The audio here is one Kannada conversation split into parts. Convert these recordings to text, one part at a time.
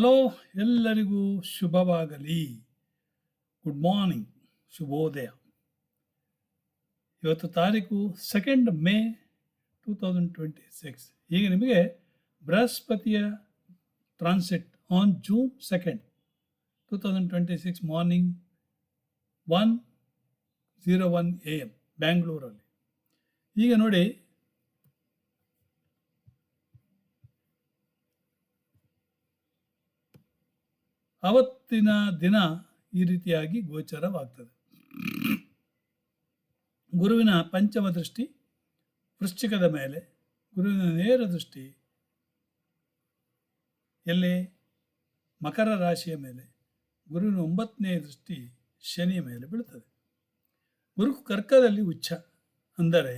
ಹಲೋ, ಎಲ್ಲರಿಗೂ ಶುಭವಾಗಲಿ. ಗುಡ್ ಮಾರ್ನಿಂಗ್, ಶುಭೋದಯ. ಇವತ್ತು ತಾರೀಕು 2 ಮೇ 2026. ಈಗ ನಿಮಗೆ ಬೃಹಸ್ಪತಿಯ transit on June 2nd, 2026 morning 1:01 AM ಬ್ಯಾಂಗ್ಳೂರಲ್ಲಿ. ಈಗ ನೋಡಿ, ಅವತ್ತಿನ ದಿನ ಈ ರೀತಿಯಾಗಿ ಗೋಚರವಾಗ್ತದೆ. ಗುರುವಿನ ಪಂಚಮ ದೃಷ್ಟಿ ವೃಶ್ಚಿಕದ ಮೇಲೆ, ಗುರುವಿನ ನೇರ ದೃಷ್ಟಿ ಎಲ್ಲೇ ಮಕರ ರಾಶಿಯ ಮೇಲೆ, ಗುರುವಿನ 9ನೇ ದೃಷ್ಟಿ ಶನಿಯ ಮೇಲೆ ಬೀಳುತ್ತದೆ. ಗುರು ಕರ್ಕದಲ್ಲಿ ಉಚ್ಚ, ಅಂದರೆ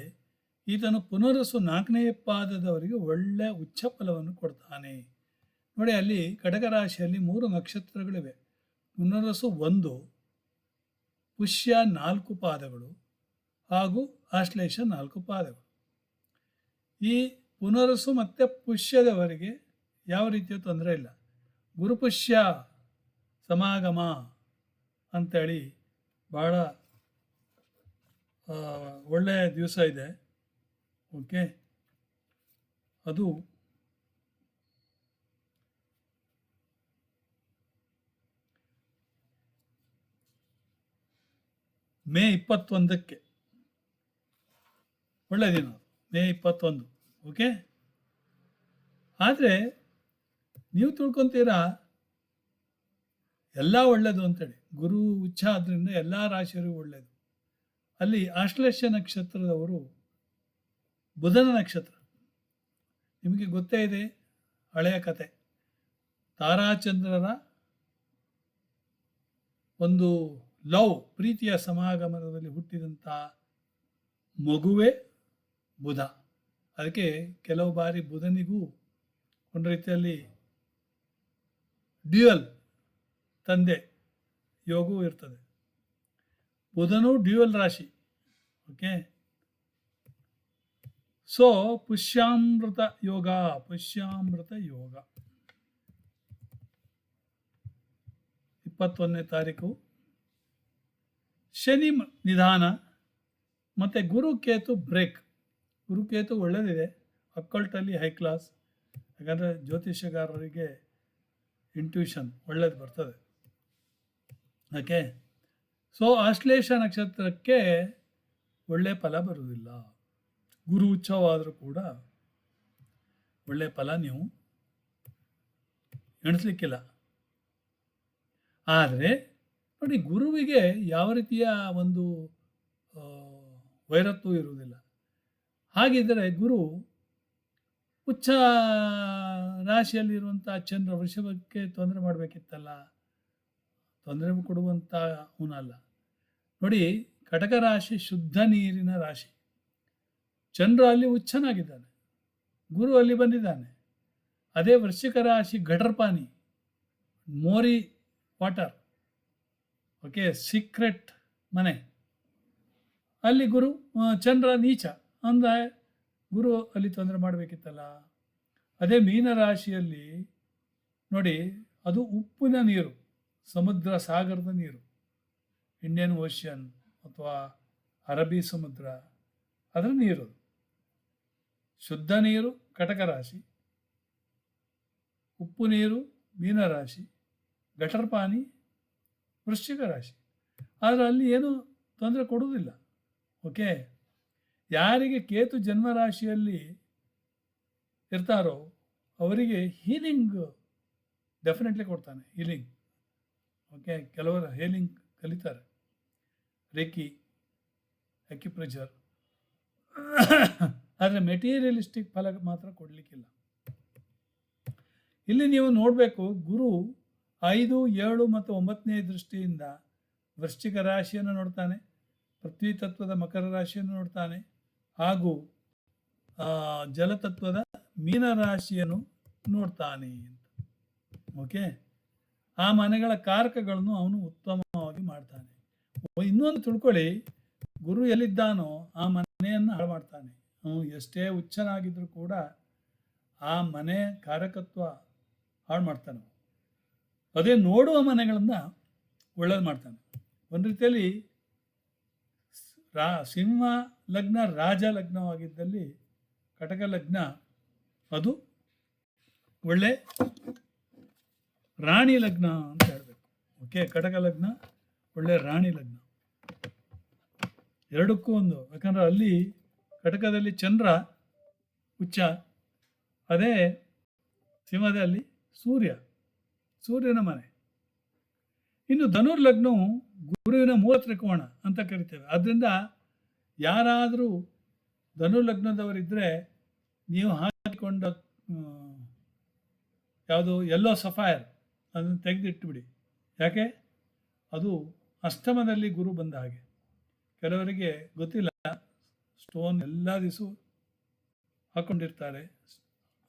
ಈತನು ಪುನರಸು 4ನೇ ಪಾದದವರಿಗೆ ಒಳ್ಳೆಯ ಉಚ್ಚ ಫಲವನ್ನು ಕೊಡ್ತಾನೆ. ನೋಡಿ, ಅಲ್ಲಿ ಕಟಕ ರಾಶಿಯಲ್ಲಿ 3 ನಕ್ಷತ್ರಗಳಿವೆ. ಪುನರಸು 1, ಪುಷ್ಯ 4 ಪಾದಗಳು ಹಾಗೂ ಆಶ್ಲೇಷ 4 ಪಾದಗಳು. ಈ ಪುನರಸು ಮತ್ತು ಪುಷ್ಯದವರೆಗೆ ಯಾವ ರೀತಿಯ ತೊಂದರೆ ಇಲ್ಲ. ಗುರುಪುಷ್ಯ ಸಮಾಗಮ ಅಂತೇಳಿ ಭಾಳ ಒಳ್ಳೆಯ ದಿವಸ ಇದೆ. ಓಕೆ, ಅದು ಮೇ 21ಕ್ಕೆ ಒಳ್ಳೆಯ ದಿನ, ಮೇ 21. ಓಕೆ, ಆದರೆ ನೀವು ತಿಳ್ಕೊತೀರಾ ಎಲ್ಲ ಒಳ್ಳೆಯದು ಅಂತೇಳಿ. ಗುರು ಉಚ್ಚ ಆದ್ದರಿಂದ ಎಲ್ಲ ರಾಶಿಯರಿಗೂ ಒಳ್ಳೆಯದು. ಅಲ್ಲಿ ಆಶ್ಲೇಷ ನಕ್ಷತ್ರದವರು ಬುಧನ ನಕ್ಷತ್ರ. ನಿಮಗೆ ಗೊತ್ತೇ ಇದೆ ಹಳೆಯ ಕತೆ. ತಾರಾಚಂದ್ರರ ಒಂದು ಪ್ರೀತಿಯ ಸಮಾಗಮದಲ್ಲಿ ಹುಟ್ಟಿದಂಥ ಮಗುವೇ ಬುಧ. ಅದಕ್ಕೆ ಕೆಲವು ಬಾರಿ ಬುಧನಿಗೂ ಒಂದು ರೀತಿಯಲ್ಲಿ ಡ್ಯೂಯಲ್ ತಂದೆ ಯೋಗವೂ ಇರ್ತದೆ. ಬುಧನು ಡ್ಯೂಯಲ್ ರಾಶಿ. ಓಕೆ, ಸೊ ಪುಷ್ಯಾಮೃತ ಯೋಗ 21ನೇ ತಾರೀಕು. ಶನಿ ನಿಧಾನ ಮತ್ತು ಗುರುಕೇತು ಬ್ರೇಕ್. ಗುರುಕೇತು ಒಳ್ಳೆಯದಿದೆ, ಅಕ್ಕಲ್ಟಲ್ಲಿ ಹೈ ಕ್ಲಾಸ್. ಯಾಕಂದರೆ ಜ್ಯೋತಿಷ್ಯಗಾರರಿಗೆ ಇಂಟ್ಯೂಷನ್ ಒಳ್ಳೇದು ಬರ್ತದೆ. ಓಕೆ, ಸೊ ಆಶ್ಲೇಷ ನಕ್ಷತ್ರಕ್ಕೆ ಒಳ್ಳೆಯ ಫಲ ಬರುವುದಿಲ್ಲ. ಗುರು ಉಚ್ಚವಾದರೂ ಕೂಡ ಒಳ್ಳೆಯ ಫಲ ನೀವು ಎಣಿಸ್ಲಿಕ್ಕಿಲ್ಲ. ಆದರೆ ನೋಡಿ, ಗುರುವಿಗೆ ಯಾವ ರೀತಿಯ ಒಂದು ವೈರತ್ವ ಇರುವುದಿಲ್ಲ. ಹಾಗಿದ್ದರೆ ಗುರು ಉಚ್ಚ ರಾಶಿಯಲ್ಲಿರುವಂಥ ಚಂದ್ರ ವೃಷಭಕ್ಕೆ ತೊಂದರೆ ಮಾಡಬೇಕಿತ್ತಲ್ಲ. ತೊಂದರೆ ಕೊಡುವಂಥ ಅವನಲ್ಲ. ನೋಡಿ, ಕಟಕ ರಾಶಿ ಶುದ್ಧ ನೀರಿನ ರಾಶಿ. ಚಂದ್ರ ಅಲ್ಲಿ ಉಚ್ಚನಾಗಿದ್ದಾನೆ, ಗುರು ಅಲ್ಲಿ ಬಂದಿದ್ದಾನೆ. ಅದೇ ವೃಶ್ಚಿಕ ರಾಶಿ ಗಟರ್ಪಾನಿ, ಮೋರಿ ವಾಟರ್. ಓಕೆ, ಸೀಕ್ರೆಟ್ ಮನೆ. ಅಲ್ಲಿ ಚಂದ್ರ ನೀಚ ಅಂದರೆ ಗುರು ಅಲ್ಲಿ ತೊಂದರೆ ಮಾಡಬೇಕಿತ್ತಲ್ಲ. ಅದೇ ಮೀನರಾಶಿಯಲ್ಲಿ ನೋಡಿ, ಅದು ಉಪ್ಪಿನ ನೀರು, ಸಮುದ್ರ ಸಾಗರದ ನೀರು, ಇಂಡಿಯನ್ ಓಷನ್ ಅಥವಾ ಅರಬ್ಬಿ ಸಮುದ್ರ, ಅದರ ನೀರು. ಶುದ್ಧ ನೀರು ಕಟಕ ರಾಶಿ, ಉಪ್ಪು ನೀರು ಮೀನರಾಶಿ, ಗಟರ್ಪಾನಿ ವೃಶ್ಚಿಕ ರಾಶಿ. ಆದರೆ ಅಲ್ಲಿ ಏನೂ ತೊಂದರೆ ಕೊಡುವುದಿಲ್ಲ. ಓಕೆ, ಯಾರಿಗೆ ಕೇತು ಜನ್ಮರಾಶಿಯಲ್ಲಿ ಇರ್ತಾರೋ ಅವರಿಗೆ ಹೀಲಿಂಗ್ ಡೆಫಿನೆಟ್ಲಿ ಕೊಡ್ತಾನೆ. ಹೀಲಿಂಗ್. ಓಕೆ, ಕೆಲವರು ಹೀಲಿಂಗ್ ಕಲಿತಾರೆ, ರೇಕಿ, ಅಕ್ಯುಪ್ರೆಷರ್. ಆದರೆ ಮೆಟೀರಿಯಲಿಸ್ಟಿಕ್ ಫಲ ಮಾತ್ರ ಕೊಡಲಿಕ್ಕಿಲ್ಲ. ಇಲ್ಲಿ ನೀವು ನೋಡಬೇಕು, ಗುರು 5, 7 ಮತ್ತು 9ನೇ ದೃಷ್ಟಿಯಿಂದ ವೃಶ್ಚಿಕ ರಾಶಿಯನ್ನು ನೋಡ್ತಾನೆ, ಪೃಥ್ವಿ ತತ್ವದ ಮಕರ ರಾಶಿಯನ್ನು ನೋಡ್ತಾನೆ, ಹಾಗೂ ಜಲತತ್ವದ ಮೀನರಾಶಿಯನ್ನು ನೋಡ್ತಾನೆ ಅಂತ. ಓಕೆ, ಆ ಮನೆಗಳ ಕಾರಕಗಳನ್ನು ಅವನು ಉತ್ತಮವಾಗಿ ಮಾಡ್ತಾನೆ. ಇನ್ನೊಂದು ತಿಳ್ಕೊಳ್ಳಿ, ಗುರು ಎಲ್ಲಿದ್ದಾನೋ ಆ ಮನೆಯನ್ನು ಹಾಳು ಮಾಡ್ತಾನೆ. ಅವನು ಎಷ್ಟೇ ಉಚ್ಚನಾಗಿದ್ದರೂ ಕೂಡ ಆ ಮನೆ ಕಾರಕತ್ವ ಹಾಳು ಮಾಡ್ತಾನೆ. ಅದೇ ನೋಡುವ ಮನೆಗಳನ್ನು ಒಳ್ಳೇದು ಮಾಡ್ತಾನೆ. ಒಂದು ರೀತಿಯಲ್ಲಿ ಸಿಂಹ ಲಗ್ನ ರಾಜ ಲಗ್ನವಾಗಿದ್ದಲ್ಲಿ ಕಟಕ ಲಗ್ನ ಅದು ಒಳ್ಳೆ ರಾಣಿ ಲಗ್ನ ಅಂತ ಹೇಳಬೇಕು. ಓಕೆ, ಕಟಕ ಲಗ್ನ ಒಳ್ಳೆ ರಾಣಿ ಲಗ್ನ. ಎರಡಕ್ಕೂ ಒಂದು, ಯಾಕಂದ್ರೆ ಅಲ್ಲಿ ಕಟಕದಲ್ಲಿ ಚಂದ್ರ ಉಚ್ಚ, ಅದೇ ಸಿಂಹದಲ್ಲಿ ಸೂರ್ಯನ ಮನೆ. ಇನ್ನು ಧನುರ್ ಲಗ್ನವು ಗುರುವಿನ ಮೂಲ ತ್ರಿಕೋಣ ಅಂತ ಕರಿತೇವೆ. ಆದ್ದರಿಂದ ಯಾರಾದರೂ ಧನುರ್ ಲಗ್ನದವರಿದ್ದರೆ ನೀವು ಹಾಕಿಕೊಂಡ ಯಾವುದು ಎಲ್ಲೋ ಸಫೈರ್ ಅದನ್ನು ತೆಗೆದಿಟ್ಟುಬಿಡಿ. ಯಾಕೆ? ಅದು ಅಷ್ಟಮದಲ್ಲಿ ಗುರು ಬಂದ ಹಾಗೆ. ಕೆಲವರಿಗೆ ಗೊತ್ತಿಲ್ಲ, ಸ್ಟೋನ್ ಎಲ್ಲ ದಿವಸ ಹಾಕ್ಕೊಂಡಿರ್ತಾರೆ,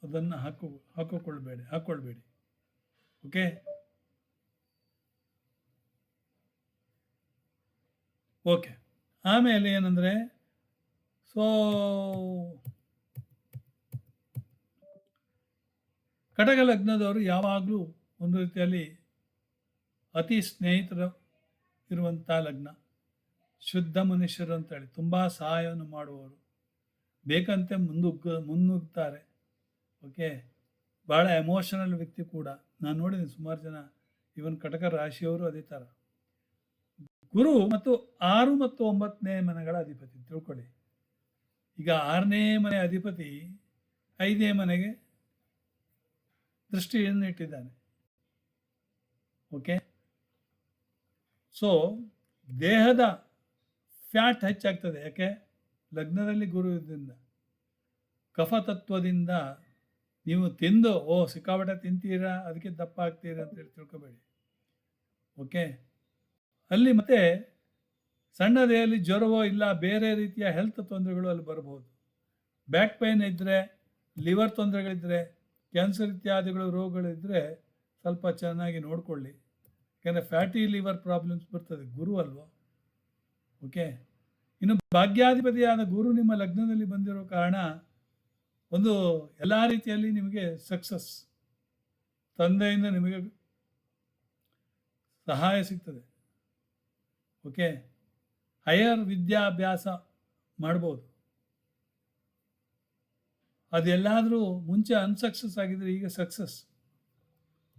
ಅದನ್ನು ಹಾಕ್ಕೊಳ್ಬೇಡಿ. ಓಕೆ, ಆಮೇಲೆ ಏನಂದರೆ, ಕಟಕ ಲಗ್ನದವರು ಯಾವಾಗಲೂ ಒಂದು ರೀತಿಯಲ್ಲಿ ಅತಿ ಸ್ನೇಹಿತರು ಇರುವಂಥ ಲಗ್ನ, ಶುದ್ಧ ಮನುಷ್ಯರು ಅಂತೇಳಿ, ತುಂಬ ಸಹಾಯವನ್ನು ಮಾಡುವವರು, ಬೇಕಂತೆ ಮುನ್ನುಗ್ತಾರೆ. ಓಕೆ, ಭಾಳ ಎಮೋಷನಲ್ ವ್ಯಕ್ತಿ ಕೂಡ. ನಾನು ನೋಡಿದ್ದೀನಿ ಸುಮಾರು ಜನ, ಇವನ್ ಕಟಕ ರಾಶಿಯವರು ಅದೇ ಥರ. ಗುರು ಮತ್ತು 6 ಮತ್ತು 9ನೇ ಮನೆಗಳ ಅಧಿಪತಿ ತಿಳ್ಕೊಳ್ಳಿ. ಈಗ 6ನೇ ಮನೆ ಅಧಿಪತಿ 5ನೇ ಮನೆಗೆ ದೃಷ್ಟಿಯನ್ನು ಇಟ್ಟಿದ್ದಾನೆ. ಓಕೆ, ದೇಹದ ಫ್ಯಾಟ್ ಹೆಚ್ಚಾಗ್ತದೆ. ಯಾಕೆ? ಲಗ್ನದಲ್ಲಿ ಗುರು ಇದ್ದರಿಂದ. ಕಫ ತತ್ವದಿಂದ ನೀವು ತಿಂದು ಸಿಕ್ಕಾಪಟ್ಟೆ ತಿಂತೀರಾ, ಅದಕ್ಕೆ ದಪ್ಪ ಆಗ್ತೀರಾ ಅಂತೇಳಿ ತಿಳ್ಕೊಬೇಡಿ. ಓಕೆ, ಅಲ್ಲಿ ಮತ್ತೆ ಸಣ್ಣ ದೇಹದಲ್ಲಿ ಜ್ವರವೋ ಇಲ್ಲ ಬೇರೆ ರೀತಿಯ ಹೆಲ್ತ್ ತೊಂದರೆಗಳು ಅಲ್ಲಿ ಬರಬಹುದು. ಬ್ಯಾಕ್ ಪೈನ್ ಇದ್ದರೆ, ಲಿವರ್ ತೊಂದರೆಗಳಿದ್ದರೆ, ಕ್ಯಾನ್ಸರ್ ಇತ್ಯಾದಿಗಳು ರೋಗಗಳಿದ್ದರೆ ಸ್ವಲ್ಪ ಚೆನ್ನಾಗಿ ನೋಡಿಕೊಳ್ಳಿ. ಯಾಕೆಂದರೆ ಫ್ಯಾಟಿ ಲಿವರ್ ಪ್ರಾಬ್ಲಮ್ಸ್ ಬರ್ತದೆ, ಗುರು ಅಲ್ವೋ. ಓಕೆ, ಇನ್ನು ಭಾಗ್ಯಾಧಿಪತಿಯಾದ ಗುರು ನಿಮ್ಮ ಲಗ್ನದಲ್ಲಿ ಬಂದಿರೋ ಕಾರಣ ಒಂದು ಎಲ್ಲ ರೀತಿಯಲ್ಲಿ ನಿಮಗೆ ಸಕ್ಸಸ್, ತಂದೆಯಿಂದ ನಿಮಗೆ ಸಹಾಯ ಸಿಗ್ತದೆ. ಓಕೆ, ಹೈಯರ್ ವಿದ್ಯಾಭ್ಯಾಸ ಮಾಡ್ಬೋದು. ಅದೆಲ್ಲಾದರೂ ಮುಂಚೆ ಅನ್ಸಕ್ಸಸ್ ಆಗಿದ್ರೆ ಈಗ ಸಕ್ಸಸ್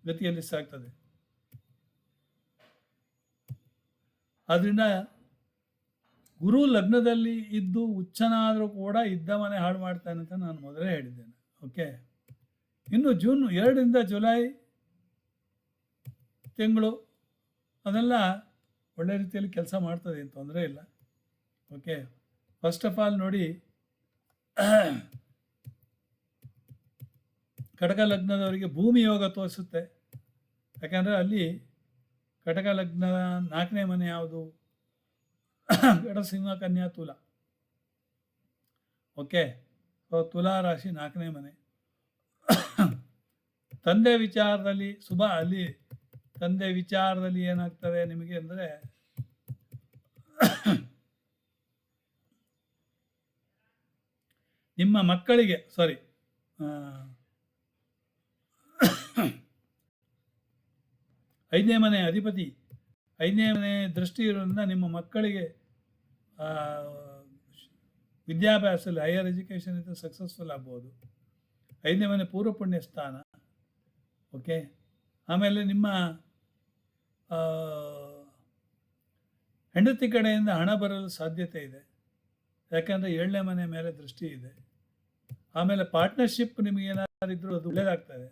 ಗತಿಯಲ್ಲಿ ಸಾಗ್ತದೆ. ಆದ್ದರಿಂದ ಗುರು ಲಗ್ನದಲ್ಲಿ ಇದ್ದು ಉಚ್ಚನಾದರೂ ಕೂಡ ಇದ್ದ ಮನೆ ಹಾಳು ಮಾಡ್ತಾನೆ ಅಂತ ನಾನು ಮೊದಲೇ ಹೇಳಿದ್ದೇನೆ. ಓಕೆ, ಇನ್ನು ಜೂನ್ 2ರಿಂದ ಜುಲೈ ತಿಂಗಳು ಅದೆಲ್ಲ ಒಳ್ಳೆ ರೀತಿಯಲ್ಲಿ ಕೆಲಸ ಮಾಡ್ತದೆ, ಏನು ತೊಂದರೆ ಇಲ್ಲ. ಓಕೆ, ಫಸ್ಟ್ ಆಫ್ ಆಲ್ ನೋಡಿ, ಕಟಕ ಲಗ್ನದವರಿಗೆ ಭೂಮಿ ಯೋಗ ತೋರಿಸುತ್ತೆ. ಯಾಕಂದರೆ ಅಲ್ಲಿ ಕಟಕ ಲಗ್ನ 4ನೇ ಮನೆ ಯಾವುದು? ಗಡ, ಸಿಂಹ, ಕನ್ಯಾ, ತುಲ. ಓಕೆ, ತುಲಾ ರಾಶಿ 4ನೇ ಮನೆ. ತಂದೆ ವಿಚಾರದಲ್ಲಿ ಶುಭ. ಅಲ್ಲಿ ತಂದೆ ವಿಚಾರದಲ್ಲಿ ಏನಾಗ್ತದೆ ನಿಮಗೆ ಅಂದರೆ, ನಿಮ್ಮ ಮಕ್ಕಳಿಗೆ 5ನೇ ಮನೆ ಅಧಿಪತಿ 5ನೇ ಮನೆ ದೃಷ್ಟಿ ಇರೋದ್ರಿಂದ ನಿಮ್ಮ ಮಕ್ಕಳಿಗೆ ವಿದ್ಯಾಭ್ಯಾಸದಲ್ಲಿ ಹೈಯರ್ ಎಜುಕೇಷನ್ ಇದ್ದು ಸಕ್ಸಸ್ಫುಲ್ ಆಗ್ಬೋದು. 5ನೇ ಮನೆ ಪೂರ್ವ ಪುಣ್ಯ ಸ್ಥಾನ. ಓಕೆ, ಆಮೇಲೆ ನಿಮ್ಮ ಹೆಂಡತಿ ಕಡೆಯಿಂದ ಹಣ ಬರಲು ಸಾಧ್ಯತೆ ಇದೆ. ಯಾಕಂದರೆ 7ನೇ ಮನೆ ಮೇಲೆ ದೃಷ್ಟಿ ಇದೆ. ಆಮೇಲೆ ಪಾರ್ಟ್ನರ್ಶಿಪ್ ನಿಮಗೇನಾದ್ರು ಇದ್ದರೂ ಅದು ಒಳ್ಳೆಯದಾಗ್ತದೆ.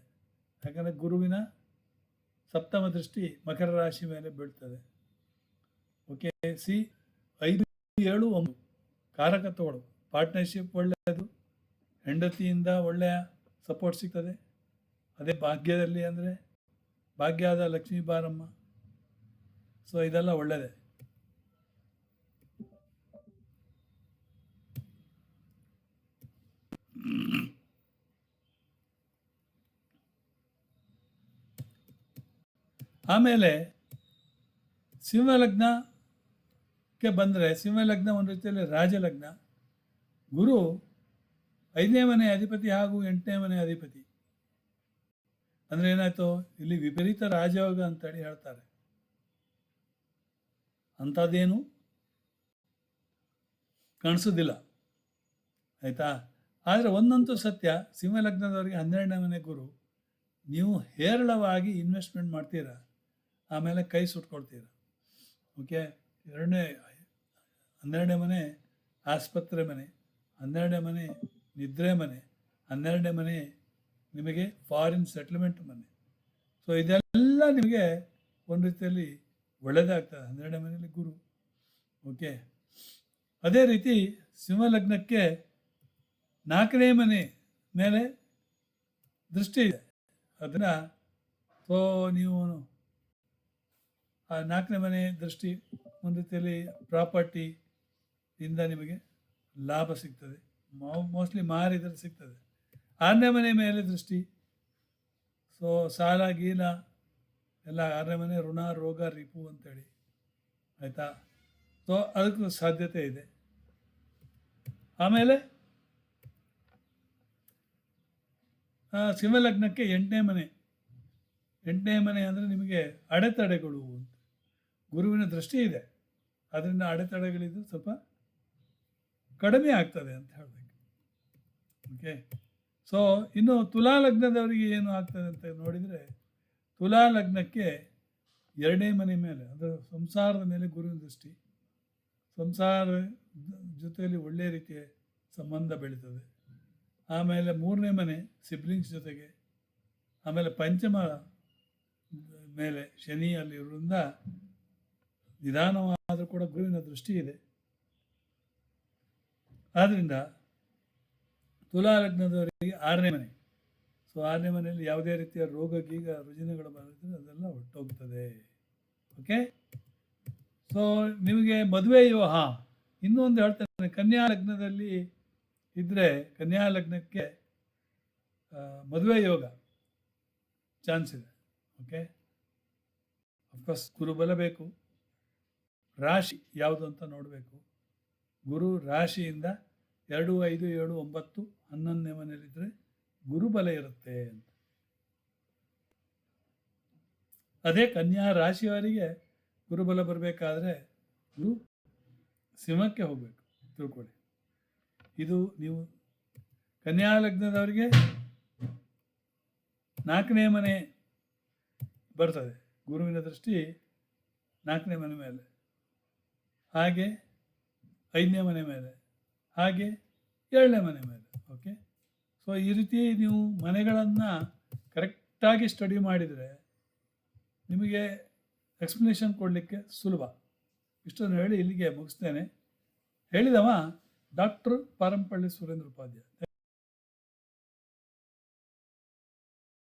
ಯಾಕಂದರೆ ಗುರುವಿನ 7ಮ ದೃಷ್ಟಿ ಮಕರ ರಾಶಿ ಮೇಲೆ ಬೀಳ್ತದೆ. ಓಕೆ, 5, 7, 9 ಕಾರಕತ್ವಗಳು. ಪಾರ್ಟ್ನರ್ಶಿಪ್ ಒಳ್ಳೆಯದು, ಹೆಂಡತಿಯಿಂದ ಒಳ್ಳೆಯ ಸಪೋರ್ಟ್ ಸಿಗ್ತದೆ. ಅದೇ ಭಾಗ್ಯದಲ್ಲಿ ಅಂದರೆ ಭಾಗ್ಯದ ಲಕ್ಷ್ಮೀ ಬಾರಮ್ಮ. ಇದೆಲ್ಲ ಒಳ್ಳೆಯದೇ. ಆಮೇಲೆ ಸಿಂಹಲಗ್ನಕ್ಕೆ ಬಂದರೆ, ಸಿಂಹಲಗ್ನ ಒಂದು ರೀತಿಯಲ್ಲಿ ರಾಜಲಗ್ನ. ಗುರು 5ನೇ ಮನೆ ಅಧಿಪತಿ ಹಾಗೂ 8ನೇ ಮನೆ ಅಧಿಪತಿ. ಅಂದರೆ ಏನಾಯಿತು, ಇಲ್ಲಿ ವಿಪರೀತ ರಾಜಯೋಗ ಅಂತೇಳಿ ಹೇಳ್ತಾರೆ. ಅಂಥದ್ದೇನು ಕಾಣಿಸೋದಿಲ್ಲ, ಆಯಿತಾ. ಆದರೆ ಒಂದಂತೂ ಸತ್ಯ, ಸಿಂಹಲಗ್ನದವರಿಗೆ 12ನೇ ಮನೆ ಗುರು. ನೀವು ಹೇರಳವಾಗಿ ಇನ್ವೆಸ್ಟ್ಮೆಂಟ್ ಮಾಡ್ತೀರಾ, ಆಮೇಲೆ ಕೈ ಸುಟ್ಕೊಳ್ತೀರ. ಓಕೆ. 12ನೇ ಮನೆ ಆಸ್ಪತ್ರೆ ಮನೆ, 12ನೇ ಮನೆ ನಿದ್ರೆ ಮನೆ, 12ನೇ ಮನೆ ನಿಮಗೆ ಫಾರಿನ್ ಸೆಟ್ಲ್ಮೆಂಟ್ ಮನೆ. ಸೊ ಇದೆಲ್ಲ ನಿಮಗೆ ಒಂದು ರೀತಿಯಲ್ಲಿ ಒಳ್ಳೆಯದಾಗ್ತದೆ 12ನೇ ಮನೆಯಲ್ಲಿ ಗುರು. ಓಕೆ. ಅದೇ ರೀತಿ ಸಿಂಹಲಗ್ನಕ್ಕೆ 4ನೇ ಮನೆ ಮೇಲೆ ದೃಷ್ಟಿ ಇದೆ. ಅದನ್ನು ಸೊ ನೀವು ಆ 4ನೇ ಮನೆ ದೃಷ್ಟಿ ಒಂದು ರೀತಿಯಲ್ಲಿ ಪ್ರಾಪರ್ಟಿಯಿಂದ ನಿಮಗೆ ಲಾಭ ಸಿಗ್ತದೆ, ಮೋಸ್ಟ್ಲಿ ಮಾರಿದರೆ ಸಿಗ್ತದೆ. 6ನೇ ಮನೆ ಮೇಲೆ ದೃಷ್ಟಿ, ಸೊ ಸಾಲ ಗೀಲ ಎಲ್ಲ 6ನೇ ಮನೆ, ಋಣ ರೋಗ ರಿಪು ಅಂತೇಳಿ, ಆಯಿತಾ. ಸೊ ಅದಕ್ಕೂ ಸಾಧ್ಯತೆ ಇದೆ. ಆಮೇಲೆ ಸಿಂಹಲಗ್ನಕ್ಕೆ 8ನೇ ಮನೆ. 8ನೇ ಮನೆ ಅಂದರೆ ನಿಮಗೆ ಅಡೆತಡೆಗಳು ಅಂತ, ಗುರುವಿನ ದೃಷ್ಟಿ ಇದೆ, ಅದರಿಂದ ಅಡೆತಡೆಗಳಿದ್ದು ಸ್ವಲ್ಪ ಕಡಿಮೆ ಆಗ್ತದೆ ಅಂತ ಹೇಳಬೇಕು. ಓಕೆ. ಸೊ ಇನ್ನು ತುಲಾ ಲಗ್ನದವರಿಗೆ ಏನು ಆಗ್ತದೆ ಅಂತ ನೋಡಿದರೆ, ತುಲಾ ಲಗ್ನಕ್ಕೆ 2ನೇ ಮನೆ ಮೇಲೆ ಅಂದರೆ ಸಂಸಾರದ ಮೇಲೆ ಗುರುವಿನ ದೃಷ್ಟಿ, ಸಂಸಾರ ಜೊತೆಯಲ್ಲಿ ಒಳ್ಳೆಯ ರೀತಿಯ ಸಂಬಂಧ ಬೆಳೀತದೆ. ಆಮೇಲೆ 3ನೇ ಮನೆ ಸಿಬ್ಲಿಂಗ್ಸ್ ಜೊತೆಗೆ, ಆಮೇಲೆ ಪಂಚಮ ಮೇಲೆ ಶನಿ ಅಲ್ಲಿರೋದ್ರಿಂದ ನಿಧಾನವಾದರೂ ಕೂಡ ಗುರುವಿನ ದೃಷ್ಟಿ ಇದೆ. ಆದ್ದರಿಂದ ತುಲಾ ಲಗ್ನದವರಿಗೆ 6ನೇ ಮನೆ. ಸೊ 6ನೇ ಮನೆಯಲ್ಲಿ ಯಾವುದೇ ರೀತಿಯ ರೋಗ ಗೀಗ ರುಜಿನಗಳು ಬರುತ್ತೆ, ಅದೆಲ್ಲ ಹೊರಟೋಗ್ತದೆ. ಓಕೆ. ಸೊ ನಿಮಗೆ ಮದುವೆ ಇನ್ನೊಂದು ಹೇಳ್ತೇನೆ, ಕನ್ಯಾ ಲಗ್ನದಲ್ಲಿ ಇದ್ದರೆ ಕನ್ಯಾ ಲಗ್ನಕ್ಕೆ ಮದುವೆ ಯೋಗ ಚಾನ್ಸ್ ಇದೆ. ಓಕೆ. ಅಫ್ಕೋರ್ಸ್ ಗುರುಬಲ ಬೇಕು, ರಾಶಿ ಯಾವುದು ಅಂತ ನೋಡಬೇಕು. ಗುರು ರಾಶಿಯಿಂದ 2, 5, 7, 9, 11ನೇ ಮನೆಯಲ್ಲಿದ್ದರೆ ಗುರುಬಲ ಇರುತ್ತೆ ಅಂತ. ಅದೇ ಕನ್ಯಾ ರಾಶಿಯವರಿಗೆ ಗುರುಬಲ ಬರಬೇಕಾದ್ರೆ ಗುರು ಸಿಂಹಕ್ಕೆ ಹೋಗಬೇಕು, ತಿಳ್ಕೊಳ್ಳಿ. ಇದು ನೀವು ಕನ್ಯಾ ಲಗ್ನದವರಿಗೆ 4ನೇ ಮನೆ ಬರ್ತದೆ, ಗುರುವಿನ ದೃಷ್ಟಿ 4ನೇ ಮನೆ ಮೇಲೆ, ಹಾಗೆ 5ನೇ ಮನೆ ಮೇಲೆ, ಹಾಗೆ 7ನೇ ಮನೆ ಮೇಲೆ. ಓಕೆ. ಸೊ ಈ ರೀತಿ ನೀವು ಮನೆಗಳನ್ನು ಕರೆಕ್ಟಾಗಿ ಸ್ಟಡಿ ಮಾಡಿದರೆ ನಿಮಗೆ ಎಕ್ಸ್ಪ್ಲನೇಷನ್ ಕೊಡಲಿಕ್ಕೆ ಸುಲಭ. ಇಷ್ಟನ್ನು ಹೇಳಿ ಇಲ್ಲಿಗೆ ಮುಗಿಸ್ತೇನೆ. ಹೇಳಿದವ ಡಾಕ್ಟರ್ ಪಾರಂಪಳ್ಳಿ ಸುರೇಂದ್ರ ಉಪಾಧ್ಯಾಯ.